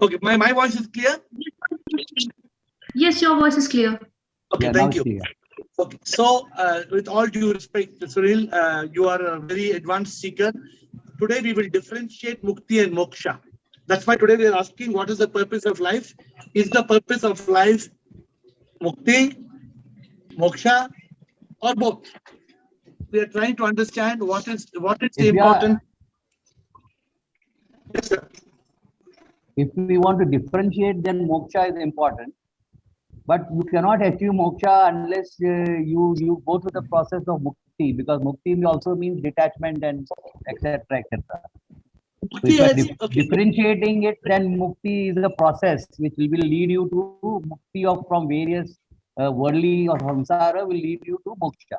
Okay, my voice is clear? Yes, your voice is clear. Okay, Yeah, thank now you. clear. Okay, so with all due respect, Sunil, you are a very advanced seeker. Today we will differentiate Mukti and Moksha. That's why today we are asking what is the purpose of life? Is the purpose of life Mukti, Moksha, or both? We are trying to understand what is If we important. are, Yes, sir. if we want to differentiate, then moksha is important. But you cannot achieve moksha unless you go through the process of mukti, because mukti also means detachment and etc. etc. So Mukti if you are is okay. differentiating it, then mukti is a process which will lead you to mukti of from various worldly or samsara will lead you to moksha.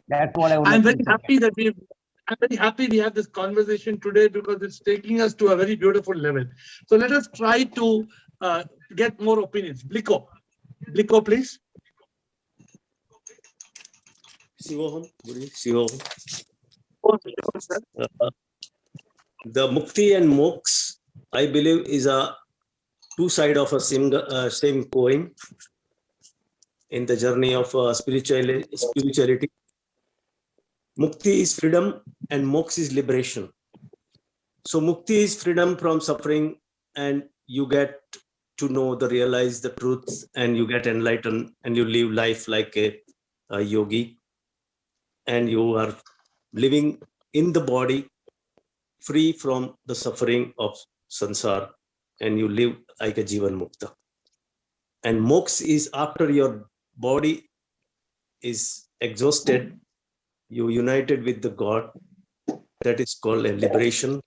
That's what I would I'm like very to say. happy that I'm very happy we have this conversation today because it's taking us to a very beautiful level. So let us try to get more opinions. Bliko, please. Shivoham, Shivoham. The Mukti and Moksha, I believe, is a two sides of a same coin in the journey of spirituality. Mukti is freedom and Moksha is liberation. So Mukti is freedom from suffering, and you get to know realize the truth, and you get enlightened, and you live life like a yogi, and you are living in the body free from the suffering of sansar, and you live like a jivan mukta. And moksha is after your body is exhausted, you united with the God. That is called a liberation.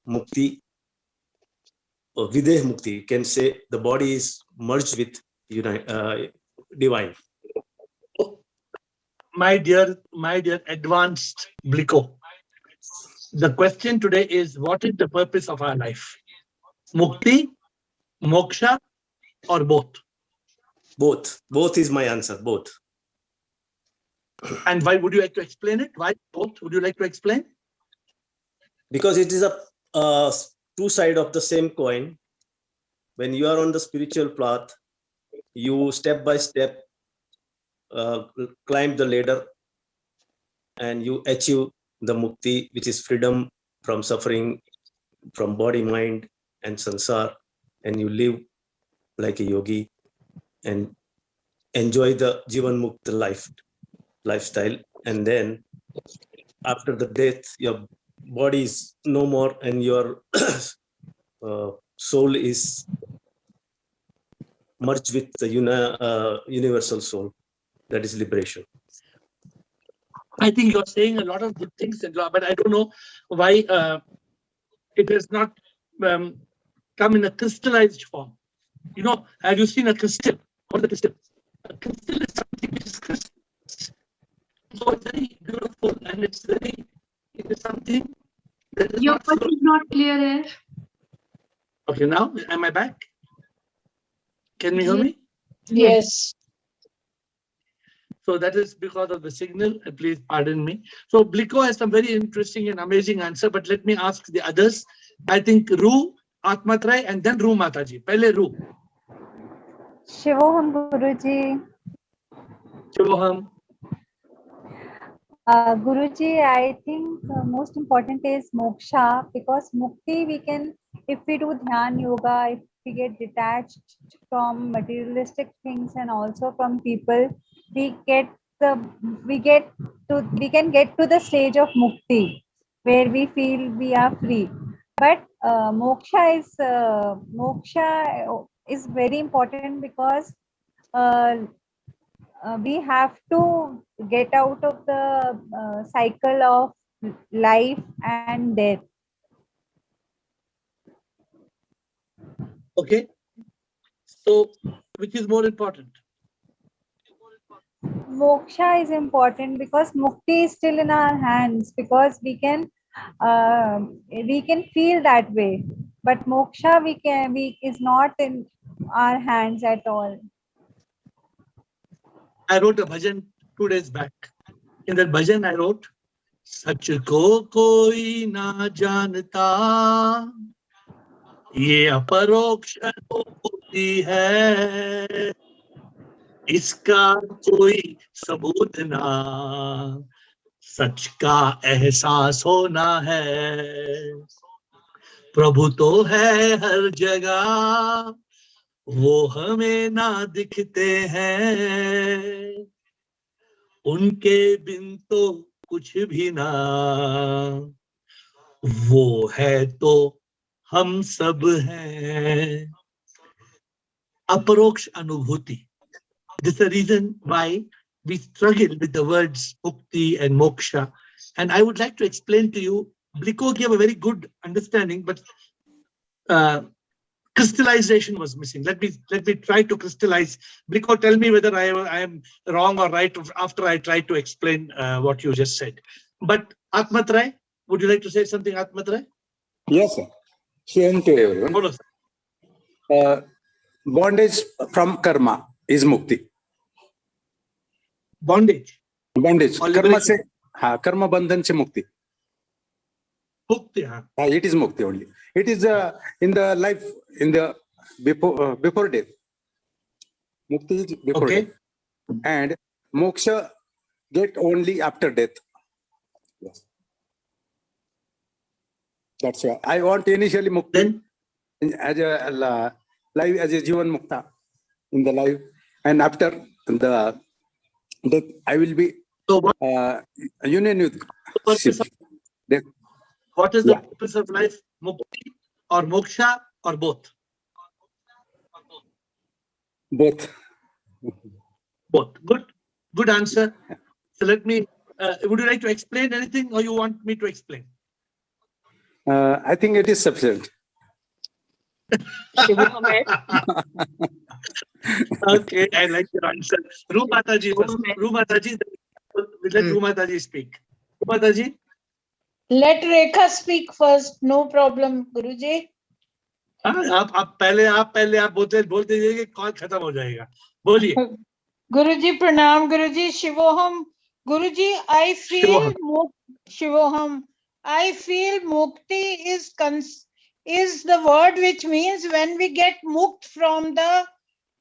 Mukti or videh mukti, you can say the body is merged with divine. My dear advanced Bliko, the question today is what is the purpose of our life? Mukti, Moksha, or both? Both is my answer, both. And why would you like to explain it? Why both? Would you like to explain? Because it is a two sides of the same coin. When you are on the spiritual path, you step by step climb the ladder, and you achieve the mukti, which is freedom from suffering, from body, mind, and sansar, and you live like a yogi and enjoy the jivan mukta lifestyle. And then after the death, your body is no more, and your soul is merged with the universal soul. That is liberation. I think you're saying a lot of good things, but I don't know why it has not come in a crystallized form. You know, have you seen a crystal? What is a crystal? A crystal is something which is crystal. So it's very beautiful, and it is something that is Your not voice is not clear here. Okay, now am I back? Can you hear me? Yes. So that is because of the signal. Please pardon me. So Bliko has some very interesting and amazing answer, but let me ask the others. I think Ru, Atmatrai, and then Ru Mataji. Pehle Ru. Shivoham Guruji. Shivoham. Guruji, I think most important is moksha, because mukti we can, if we do dhyan yoga, if we get detached from materialistic things and also from people, we can get to the stage of mukti where we feel we are free. But moksha is very important because we have to get out of the cycle of life and death. Okay. So which is more important? Moksha is important because mukti is still in our hands, because we can feel that way, but moksha is not in our hands at all. I wrote a bhajan 2 days back. In that bhajan, I wrote, Sach ko koi na janta, ये अपरोक्ष अनुभूति है, इसका कोई सबूत ना, सच का एहसास होना है। प्रभु तो है हर जगह, वो हमें ना दिखते हैं, उनके बिन तो कुछ भी ना, वो है तो हम सब हैं। अपरोक्ष अनुभूति. This is the reason why we struggle with the words mukti and moksha. And I would like to explain to you, Bliko gave a very good understanding, but crystallization was missing. Let me try to crystallize. Bliko, tell me whether I am wrong or right after I try to explain what you just said. But Atmat Rai, would you like to say something, Atmat Rai? Yes, sir. Same to everyone. Follow, sir. Bondage from karma is mukti. Bondage. Bondage. Or Karma liberation. se, हाँ, कर्म बंधन से मुक्ति. Mukti, हाँ. It is mukti only. It is in the life, in the before death. Mukti is before Okay. death. And moksha get only after death. Yes. That's why I want initially mukti Then as a life as a jivan mukta in the life, and after the death I will be so what union with purpose of, death. what is the Yeah. purpose of life? Mukti or moksha or both? Both. Both. Good answer. So let me, would you like to explain anything or you want me to explain? I think it is sufficient. Okay, I like your answer. Rumataji first. Rumataji, let Rumataji speak. Rumataji, Let Rekha speak first. No problem, Guruji. आप पहले आप बोलते जाइए कि call खत्म हो जाएगा. बोलिए. Guruji, pranam, Guruji, Shivoham. Guruji, I feel Shivoham. I feel mukti is the word which means when we get mukt from the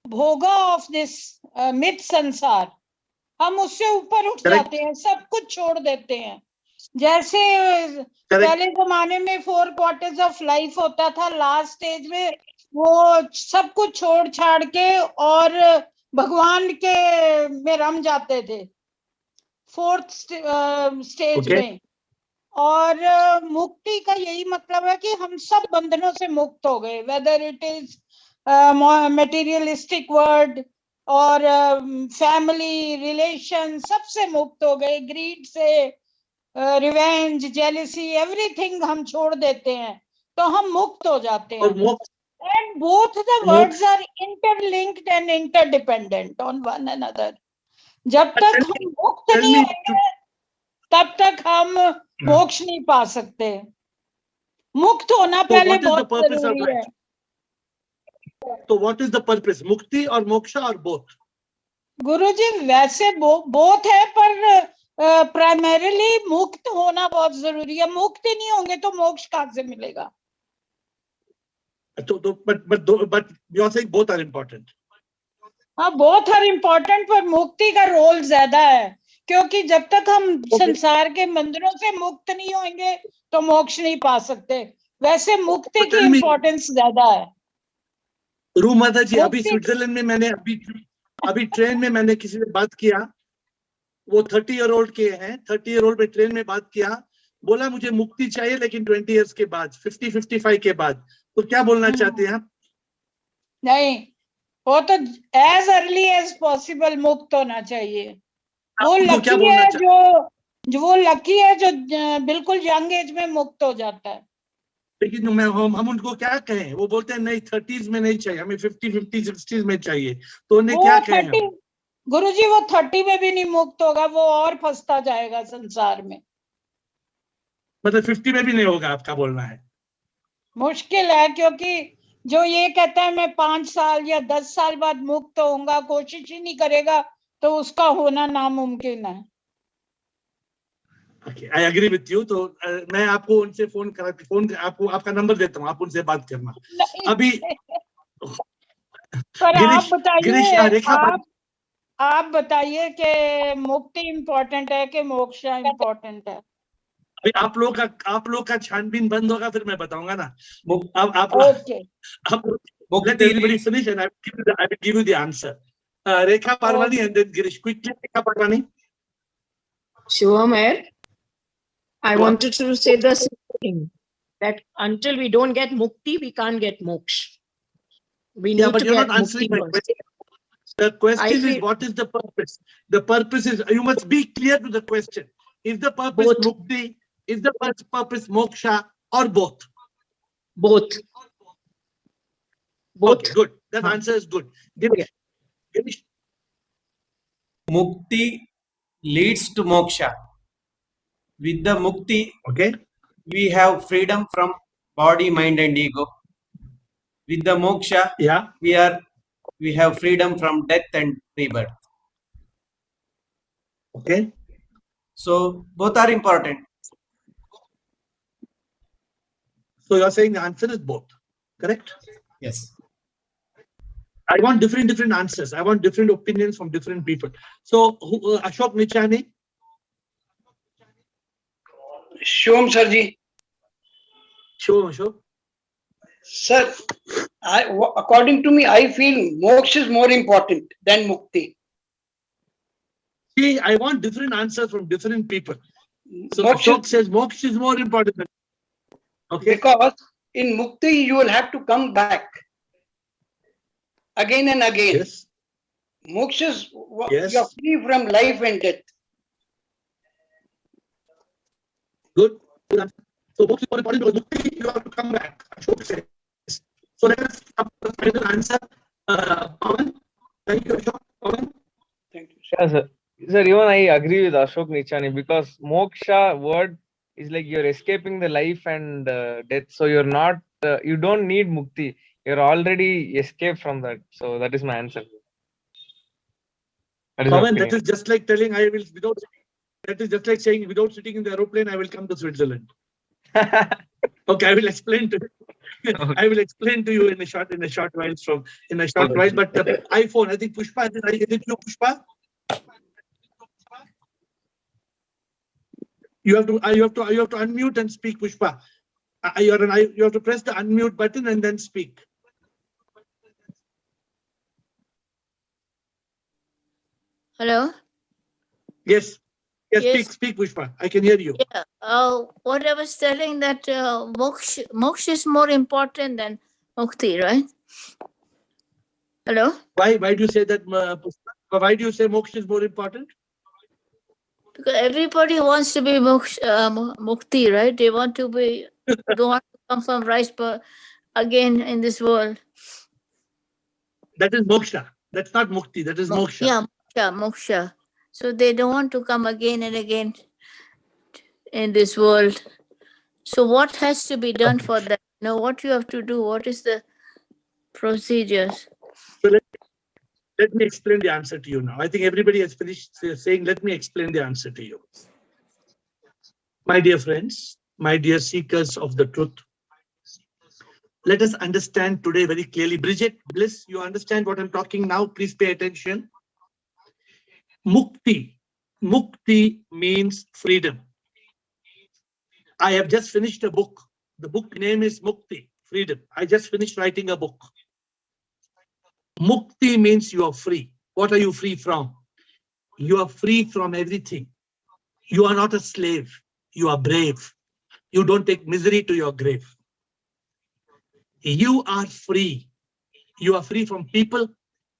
bhoga of this mid sansar. हम उससे ऊपर उठ जाते हैं, सब कुछ छोड़ देते हैं. जैसे पहले जमाने में 4 क्वार्टर्स ऑफ लाइफ होता था, लास्ट स्टेज में वो सब कुछ छोड़ छाड़ के और भगवान के में रम जाते थे 4th स्टेज में. और मुक्ति का यही मतलब है कि हम सब बंधनों से मुक्त हो गए, whether it is materialistic world और फैमिली रिलेशन, सबसे मुक्त हो गए. ग्रीड से, रिवेंज, जेलसी, एवरीथिंग हम छोड़ देते हैं तो हम मुक्त हो जाते हैं. And both the words are interlinked and interdependent on one another. जब तक हम मुक्त नहीं होंगे तब तक हम मोक्ष नहीं पा सकते. मुक्त होना पहले बहुत जरूरी है. तो व्हाट इज द पर्पस, मुक्ति और मोक्षा और बोथ? गुरुजी वैसे बोथ है, पर प्राइमरीली मुक्त होना बहुत जरूरी है. मुक्त ही नहीं होंगे तो मोक्ष कहाँ से मिलेगा? but you are saying both are important. हाँ, बोथ आर इम्पोर्टेंट, पर मुक्ति का रोल ज्यादा है, क्योंकि जब तक हम संसार के बंधनों से मुक्त नहीं होंगे तो मोक्ष नहीं पा सकते. वैसे मुक्ति की इम्पोर्टेंस ज्यादा है. रूमादा जी, अभी स्विट्जरलैंड में मैंने अभी ट्रेन में मैंने किसी से बात किया, वो 30 ईयर ओल्ड के हैं. 30 ईयर ओल्ड में ट्रेन में बात किया, बोला मुझे मुक्ति चाहिए लेकिन 20 इयर्स के बाद, 50-55 के बाद. तो क्या बोलना चाहते हैं आप? नहीं, वो तो एज अर्ली एज पॉसिबल मुक्त होना चाहिए. वो लकी है जो वो लकी है जो बिल्कुल यंग एज में मुक्त हो जाता है. लेकिन हम उनको क्या कहें? वो बोलते हैं नहीं 30s में नहीं चाहिए, हमें 50-60s में चाहिए. तो उन्हें क्या कहें? गुरुजी वो 30 में भी नहीं मुक्त होगा, वो और फंसता जाएगा संसार में. मतलब 50 में भी नहीं होगा, आपका बोलना है? मुश्किल है, क्योंकि जो ये कहता है मैं 5 साल या 10 साल बाद मुक्त होऊंगा, कोशिश ही नहीं करेगा तो उसका होना नामुमकिन है. Okay, I agree with you. तो मैं आपको उनसे फोन आपको आपका नंबर देता हूँ, आप उनसे बात करना अभी। पर गिरीश रेखा आप बताइए कि मुक्ति इम्पोर्टेंट है कि मोक्षा इम्पोर्टेंट है? अभी आप लोग का छानबीन बंद होगा, फिर मैं बताऊंगा ना। अब आप Okay. let everybody finish and I will give you the answer. Rekha Parvani and then Girish. Quickly, Rekha Parvani. Shivam, I What? wanted to say the same thing, that until we don't get mukti, we can't get moksha. We Yeah, need but to you're get not answering mukti my first. question. The question is, feel- what is the purpose? The purpose is, you must be clear to the question. Is the purpose Both. mukti? Is the purpose moksha, or both? Both. Both. Okay, good. That answer is good. Girish. Girish. Mukti leads to moksha. With the mukti, Okay. we have freedom from body, mind, and ego. With the moksha, Yeah. we have freedom from death and rebirth. Okay. So both are important. So you're saying the answer is both, correct? Yes. I want different answers. I want different opinions from different people. So Ashok Nichani. Shivam Sarji. Ashok. Sir, according to me, I feel moksha is more important than mukti. See, I want different answers from different people. So Moksha- Ashok says moksha is more important than. Okay. Because in mukti, you will have to come back again and again. Yes. Moksha is, Yes. you're free from life and death. Good. Good answer. So moksha is more important because mukti, you have to come back. Ashok says. So let us come to the final answer. Pawan. Thank you, Ashok. Pawan. Thank you. Yeah, sir. Sir, even I agree with Ashok Nichani because moksha word is like you're escaping the life and death. So you're not, you don't need mukti. You're already escaped from that. So that is my answer. That is my Pawan, that opinion. is just like telling I will without. That is just like saying without sitting in the aeroplane, I will come to Switzerland. Okay, I will explain to you. I will explain to you in a short while But the iPhone, I think Pushpa, is it you, Pushpa? You have to unmute and speak, Pushpa. You have to press the unmute button and then speak. Hello? Yes. Yes, Yes. speak, Pushpa. I can hear you. Yeah. What I was telling that moksha is more important than mukti, right? Hello? Why do you say that, Pushpa? Why do you say moksha is more important? Because everybody wants to be mukti, right? They want to be, don't want to come from rice but again in this world. That is moksha. That's not mukti. That is moksha. Yeah, moksha. So they don't want to come again and again in this world. So what has to be done for that? What you have to do? What is the procedures? So let me explain the answer to you now. I think everybody has finished saying, let me explain the answer to you. My dear friends, my dear seekers of the truth, let us understand today very clearly. Bridget, Bliss, you understand what I'm talking now? Please pay attention. Mukti. Mukti means freedom. I have just finished a book. The book name is Mukti, freedom. I just finished writing a book. Mukti means you are free. What are you free from? You are free from everything. You are not a slave. You are brave. You don't take misery to your grave. You are free. You are free from people.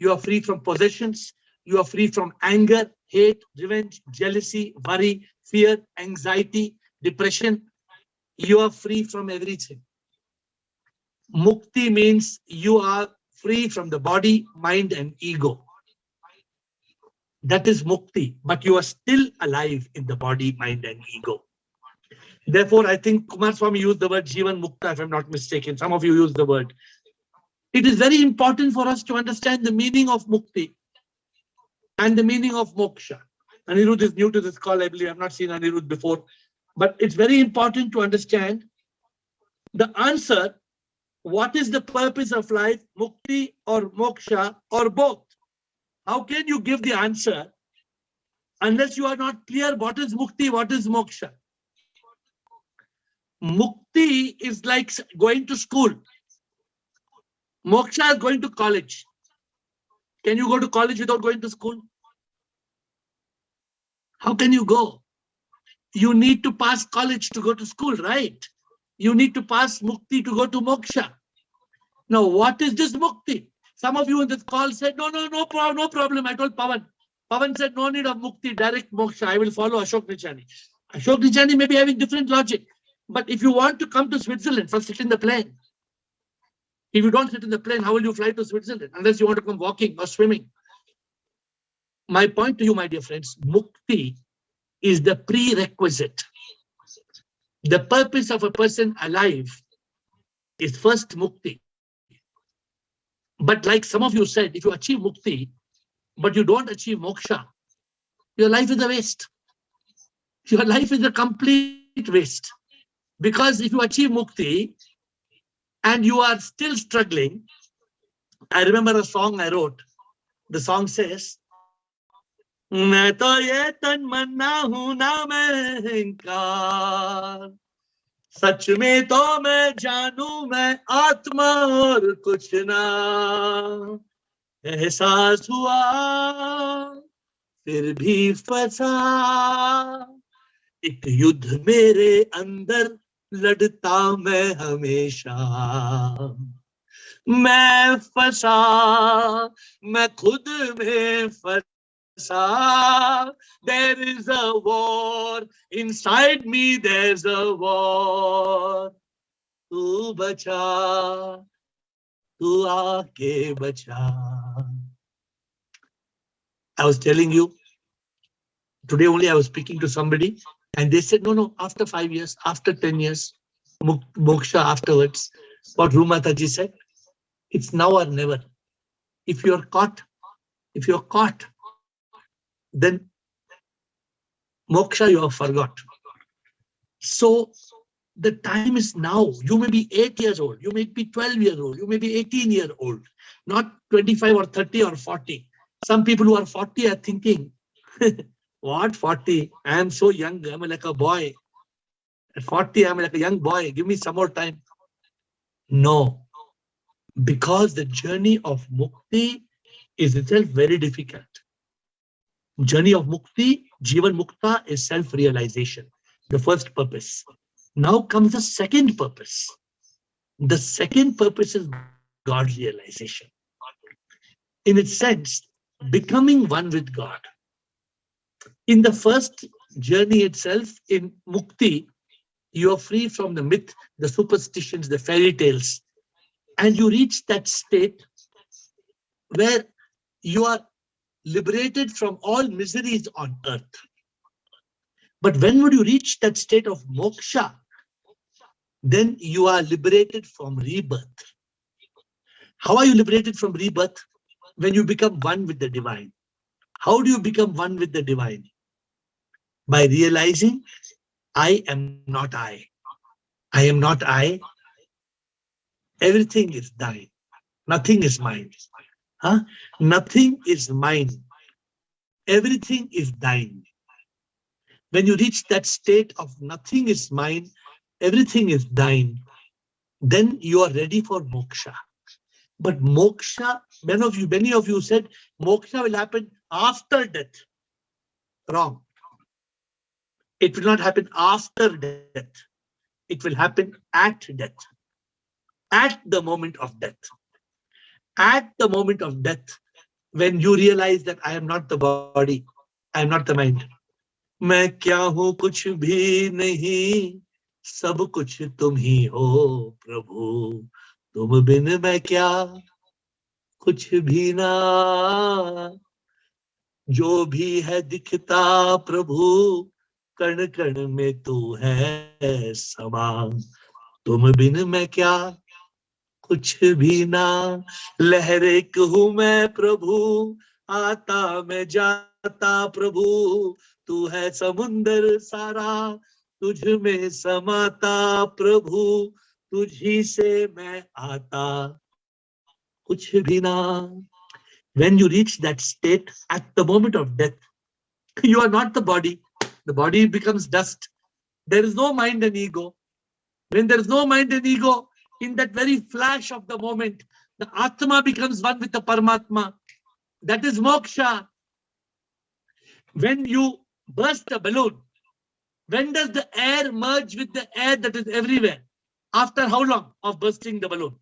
You are free from possessions. You are free from anger, hate, revenge, jealousy, worry, fear, anxiety, depression. You are free from everything. Mukti means you are free from the body, mind, and ego. That is mukti, but you are still alive in the body, mind, and ego. Therefore, I think Kumar Swami used the word Jivan Mukta, if I'm not mistaken. Some of you use the word. It is very important for us to understand the meaning of mukti and the meaning of moksha. Anirudh is new to this call, I believe. I've not seen Anirudh before. But it's very important to understand the answer. What is the purpose of life? Mukti or moksha or both? How can you give the answer unless you are not clear what is mukti, what is moksha? Mukti is like going to school. Moksha is going to college. Can you go to college without going to school? How can you go? You need to pass college to go to school, right? You need to pass mukti to go to moksha. Now, what is this mukti? Some of you in this call said, no problem. I told Pawan. Pawan said, no need of mukti, direct moksha. I will follow Ashok Nichani. Ashok Nichani may be having different logic. But if you want to come to Switzerland, first sit in the plane. If you don't sit in the plane, how will you fly to Switzerland? Unless you want to come walking or swimming. My point to you, my dear friends, mukti is the prerequisite. The purpose of a person alive is first mukti. But like some of you said, if you achieve mukti, but you don't achieve moksha, your life is a waste. Your life is a complete waste. Because if you achieve mukti and you are still struggling, I remember a song I wrote. The song says, मैं तो ये तन मन ना हूं ना मैं अहंकार, सच में तो मैं जानू मैं आत्मा और कुछ ना, एहसास हुआ फिर भी फंसा, एक युद्ध मेरे अंदर लड़ता मैं हमेशा, मैं फंसा मैं खुद में फंसा, there is a war inside me, there's a war, तू बचा तू आके बचा. I was telling you today only, I was speaking to somebody and they said no, after 5 years, after 10 years, moksha afterwards. What Rumataji said, it's now or never. If you're caught, then moksha you have forgot. So the time is now. You may be 8 years old, you may be 12 years old, you may be 18 years old, not 25 or 30 or 40. Some people who are 40 are thinking, what 40? I am so young, I'm like a boy. At 40, I'm like a young boy, give me some more time. No, because the journey of mukti is itself very difficult. Journey of mukti, Jivan Mukta, is self-realization, the first purpose. Now comes the second purpose. The second purpose is God realization. In its sense, becoming one with God. In the first journey itself, in mukti, you are free from the myth, the superstitions, the fairy tales, and you reach that state where you are liberated from all miseries on earth. But when would you reach that state of moksha? Then you are liberated from rebirth. How are you liberated from rebirth? When you become one with the divine. How do you become one with the divine? By realizing, I am not I. I am not I. Everything is thine. Nothing is mine. Nothing is mine. Everything is thine. When you reach that state of nothing is mine, everything is thine, then you are ready for moksha. But moksha, many of you said moksha will happen after death. Wrong. It will not happen after death. It will happen at death. At the moment of death. At the moment of death, when you realize that I am not the body, I am not the mind. मैं क्या हूँ कुछ भी नहीं, सब कुछ तुम ही हो प्रभु, तुम बिन मैं क्या, कुछ भी ना, जो भी है दिखता प्रभु, कण कण में तू है समा, तुम बिन मैं क्या, कुछ भी ना, लहर एक हूँ मैं प्रभु, आता मैं जा समाता प्रभु, तू है समुंदर सारा, तुझ में समाता प्रभु, तुझी से मैं आता, कुछ भी ना. When you reach that state at the moment of death, you are not the body. The body becomes dust. There is no mind and ego. When there is no mind and ego, in that very flash of the moment, the Atma becomes one with the Paramatma. That is moksha. When you burst a balloon, when does the air merge with the air that is everywhere? After how long of bursting the balloon?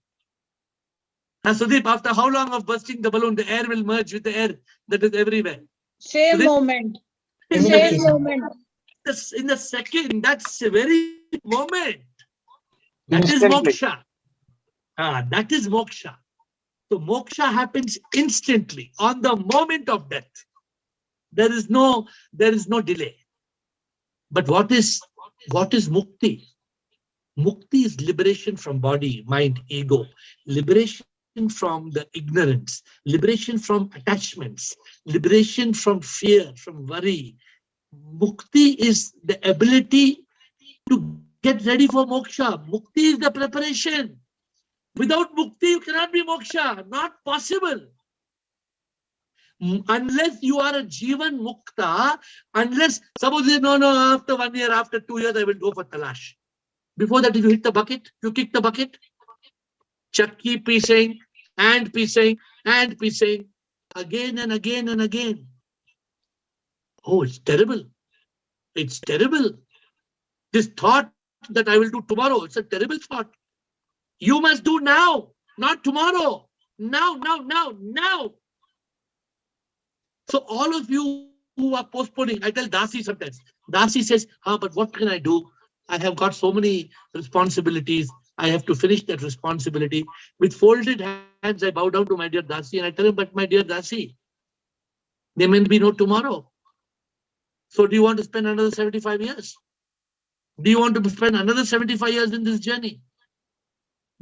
Sudeep, after how long of bursting the balloon, the air will merge with the air that is everywhere? Same Sudeep? moment. Same moment. In the second, that's a very moment. That is Instantly. moksha. That is moksha. So moksha happens instantly on the moment of death. There is no delay. But what is mukti? Mukti is liberation from body, mind, ego, liberation from the ignorance, liberation from attachments, liberation from fear, from worry. Mukti is the ability to get ready for moksha. Mukti is the preparation. Without mukti, you cannot be moksha. Not possible. Unless you are a Jivan Mukta, unless suppose you no, after 1 year, after 2 years, I will go for talash. Before that, if you hit the bucket, you kick the bucket, chakki piecing and piecing and piecing again and again and again. Oh, it's terrible. It's terrible. This thought that I will do tomorrow, it's a terrible thought. You must do now, not tomorrow. Now. So all of you who are postponing, I tell Dasi sometimes. Dasi says, but what can I do? I have got so many responsibilities. I have to finish that responsibility. With folded hands, I bow down to my dear Dasi and I tell him, but my dear Dasi, there may be no tomorrow. So do you want to spend another 75 years? Do you want to spend another 75 years in this journey?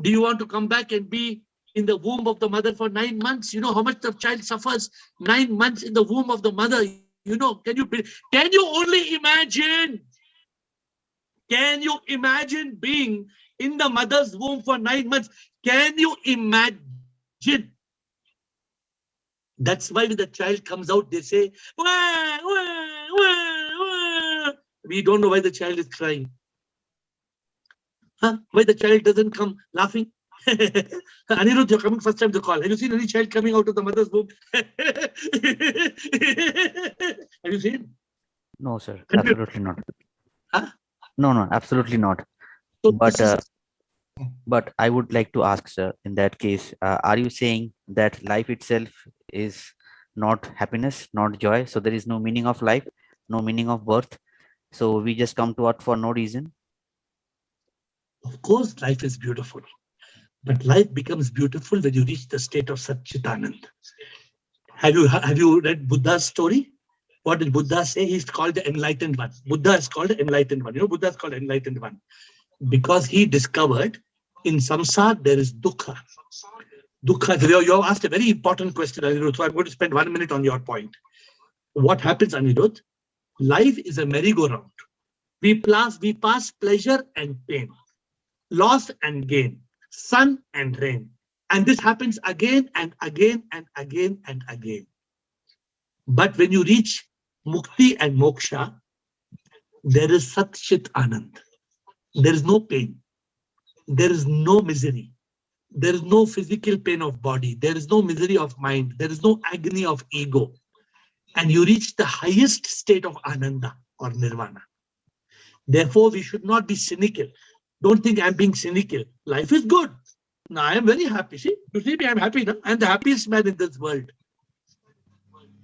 Do you want to come back and be in the womb of the mother for 9 months? You know how much the child suffers. 9 months in the womb of the mother. You know, can you only imagine? Can you imagine being in the mother's womb for 9 months? Can you imagine? That's why when the child comes out, they say, wah, wah, wah, wah. We don't know why the child is crying. Why the child doesn't come laughing? Anirudh, you're coming first time to call. Have you seen any child coming out of the mother's womb? Have you seen? No, sir, absolutely not. Huh? No, absolutely not. So But I would like to ask, sir, in that case, are you saying that life itself is not happiness, not joy? So there is no meaning of life, no meaning of birth. So we just come to earth for no reason. Of course, life is beautiful. But life becomes beautiful when you reach the state of Satchitanand. Have you read Buddha's story? What did Buddha say? He's called the enlightened one. Buddha is called the enlightened one. You know, Buddha is called the enlightened one because he discovered in samsara there is dukkha. Dukkha. You have asked a very important question, Anirudh. So I'm going to spend 1 minute on your point. What happens, Anirudh? Life is a merry-go-round. We pass pleasure and pain, loss and gain, sun and rain. And this happens again and again and again and again. But when you reach Mukti and Moksha, there is Sat Chit Anand. There is no pain. There is no misery. There is no physical pain of body. There is no misery of mind. There is no agony of ego. And you reach the highest state of Ananda or Nirvana. Therefore, we should not be cynical. Don't think I'm being cynical. Life is good. Now, I am very happy. See, you see me, I'm happy now. I'm the happiest man in this world.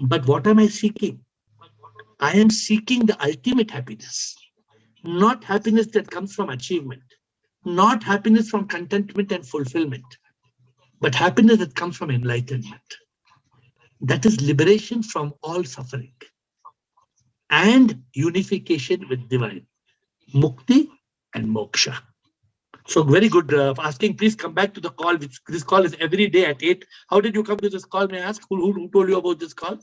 But what am I seeking? I am seeking the ultimate happiness. Not happiness that comes from achievement. Not happiness from contentment and fulfillment. But happiness that comes from enlightenment. That is liberation from all suffering. And unification with divine. Mukti and Moksha. So very good asking. Please come back to the call. This call is every day at 8. How did you come to this call? May I ask? Who told you about this call?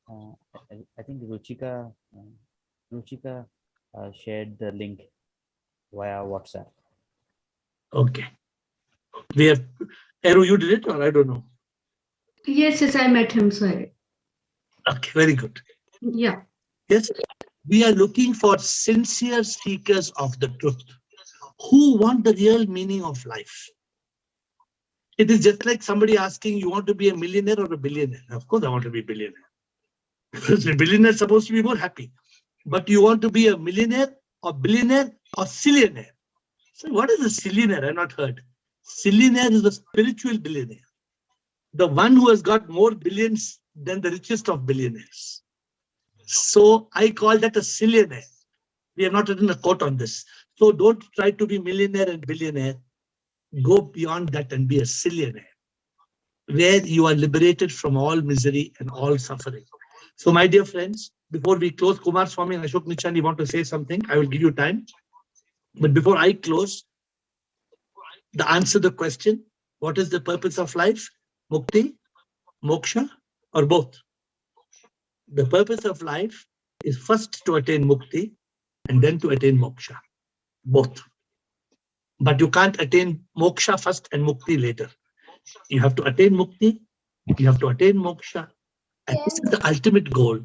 I think Ruchika shared the link via WhatsApp. Okay. We have, Eru, you did it or I don't know? Yes, yes, I met him, sorry. Okay, very good. Yeah. Yes, we are looking for sincere seekers of the truth who want the real meaning of life. It is just like somebody asking, you want to be a millionaire or a billionaire? Of course, I want to be a billionaire. Because a billionaire is supposed to be more happy. But you want to be a millionaire or billionaire or zillionaire? So what is a zillionaire? I've not heard. Zillionaire is a spiritual billionaire. The one who has got more billions than the richest of billionaires. So I call that a zillionaire. We have not written a quote on this. So don't try to be millionaire and billionaire. Go beyond that and be a zillionaire, where you are liberated from all misery and all suffering. So my dear friends, before we close, Kumar Swami and Ashok Nichani want to say something. I will give you time. But before I close, the answer to the question, what is the purpose of life? Mukti, moksha, or both? The purpose of life is first to attain mukti and then to attain moksha. Both. But you can't attain moksha first and mukti later. You have to attain mukti, you have to attain moksha. And this is the ultimate goal,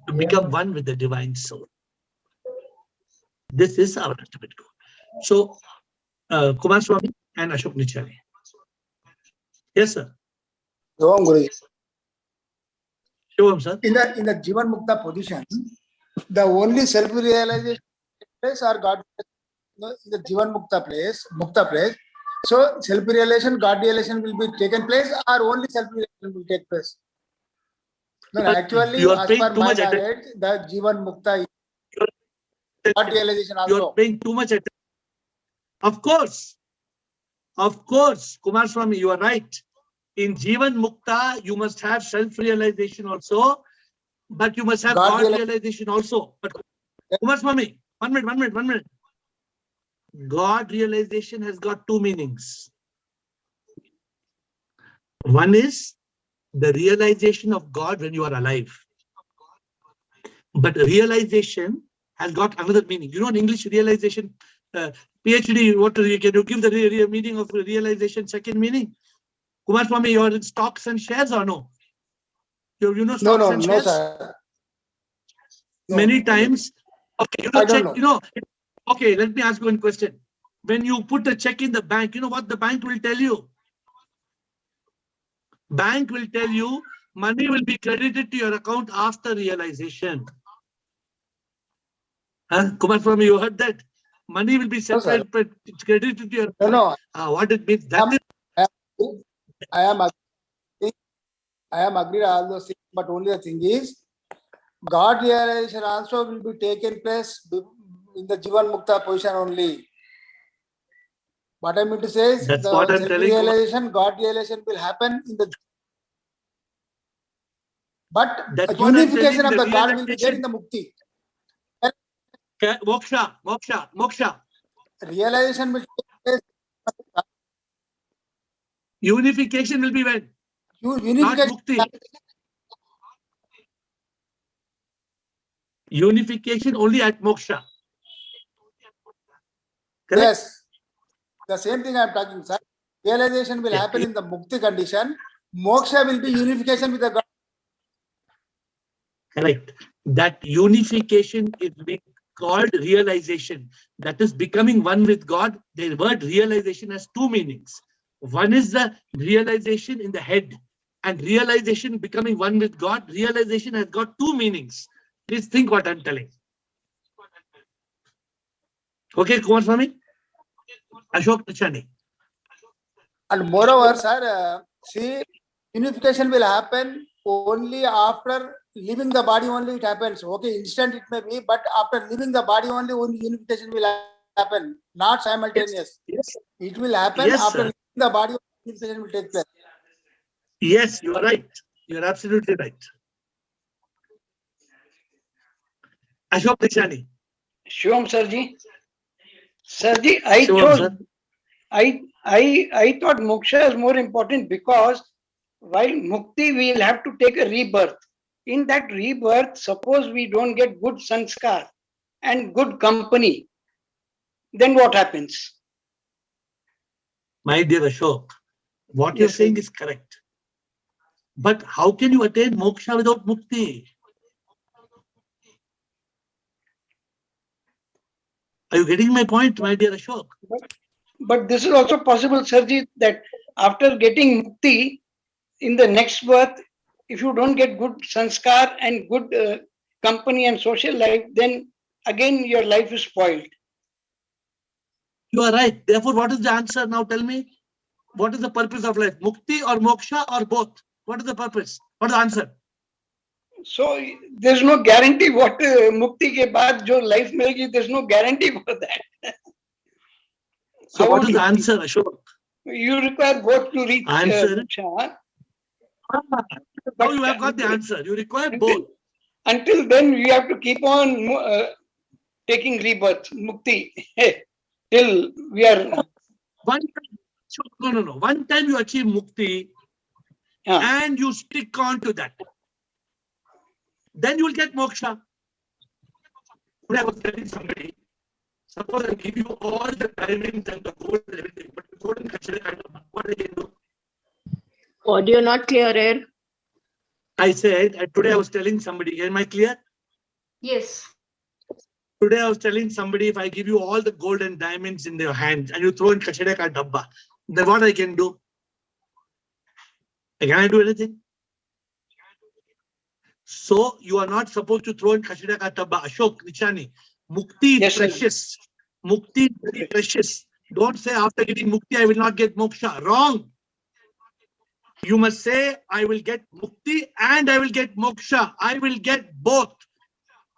to become one with the divine soul. This is our ultimate goal. So, Kumar Swami and Ashok Nichani. Yes, sir. Shivam Guruji. Shivam, sir. In the Jivan Mukta position, the only self-realization place or God in the Jivan Mukta place, so self-realization, God realization will be taken place, or only self-realization will take place? No, actually, you are as paying per too my much attention. knowledge, the Jivan Mukta is God realization also. You are paying too much attention. Of course, Kumar Swami, you are right. In Jivan Mukta, you must have self-realization also, but you must have God realization also. But Kumar Swami, one minute. God realization has got two meanings. One is the realization of God when you are alive. But realization has got another meaning. You know, in English, realization, PhD, can you give the meaning of realization, second meaning? Kumar Swami, you are in stocks and shares or no? You know stocks and shares? No, sir. No. Many times, okay, okay, let me ask you one question. When you put a check in the bank, you know what the bank will tell you? Bank will tell you money will be credited to your account after realization. Kumar Swami, you heard that? Money will be separate, but it's credited to your account. No. What it means? I am agreed all those things, but only the thing is, God realization also will be taken place in the Jivan Mukta position only. What I mean to say is, that's what I'm telling realization, God realization will happen in the. But that's unification of the God will be there in the Mukti. Moksha. Realization will take place. Unification will be when? Unification. Not Mukti. Unification only at moksha. Correct? Yes. The same thing I am talking, sir. Realization will happen in the mukti condition. Moksha will be unification with the God. Correct. That unification is being called realization. That is becoming one with God. The word realization has two meanings. One is the realization in the head, and realization becoming one with God. Realization has got two meanings. Please think what I'm telling. Okay, Kumar Swami? Ashok Nichani. And moreover, sir, see, unification will happen only after leaving the body only it happens. Okay, instant it may be, but after leaving the body only unification will happen, not simultaneous. Yes. It will happen after leaving the body, unification will take place. Yes, you are right. You are absolutely right. Ashok Nichani. Shivam Sarji. Sarji, I thought moksha is more important because while mukti we will have to take a rebirth. in that rebirth, suppose we don't get good sanskar and good company, then what happens? My dear Ashok, what you're Yes, saying is correct. But how can you attain moksha without mukti? Are you getting my point, my dear Ashok? But this is also possible, Sirji, that after getting mukti, in the next birth, if you don't get good sanskar and good company and social life, then again your life is spoiled. You are right. Therefore, what is the answer? Now tell me, what is the purpose of life? Mukti or moksha or both? What is the purpose? What is the answer? So there's no guarantee what mukti ke baad jo life milegi, there's no guarantee for that. So How what would is the you think? answer, Ashok? You require both to reach Answer. moksha. Now you have got the answer. You require both. Until then, we have to keep on taking rebirth, mukti, till we are. One time, no. One time you achieve mukti and you stick on to that, then you will get moksha. Today I was telling somebody, suppose I give you all the timings and the gold and everything, but you couldn't consider what I can do. Audio not clear, AiR. I said, today I was telling somebody, am I clear? Yes. Today I was telling somebody, if I give you all the gold and diamonds in their hands and you throw in kachade ka dabba, then what I can do? Can I do anything? So you are not supposed to throw in kachade ka dabba. Ashok, Nichani, mukti is precious. Mukti is very precious. Don't say after getting mukti, I will not get moksha. Wrong. You must say, I will get mukti and I will get moksha. I will get both.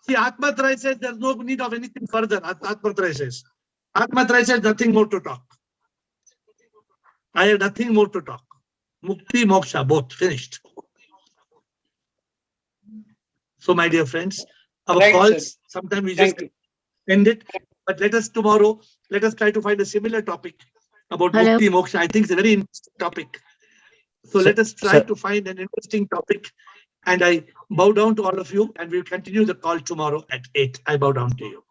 See, Atmatraya says there's no need of anything further. Atmatraya says. Atmatraya says nothing more to talk. I have nothing more to talk. Mukti, moksha, both finished. So, my dear friends, our calls, sometimes we just end it. But let us tomorrow, let us try to find a similar topic about Mukti, moksha. I think it's a very interesting topic. So let us try to find an interesting topic. And I bow down to all of you and we'll continue the call tomorrow at 8. I bow down to you.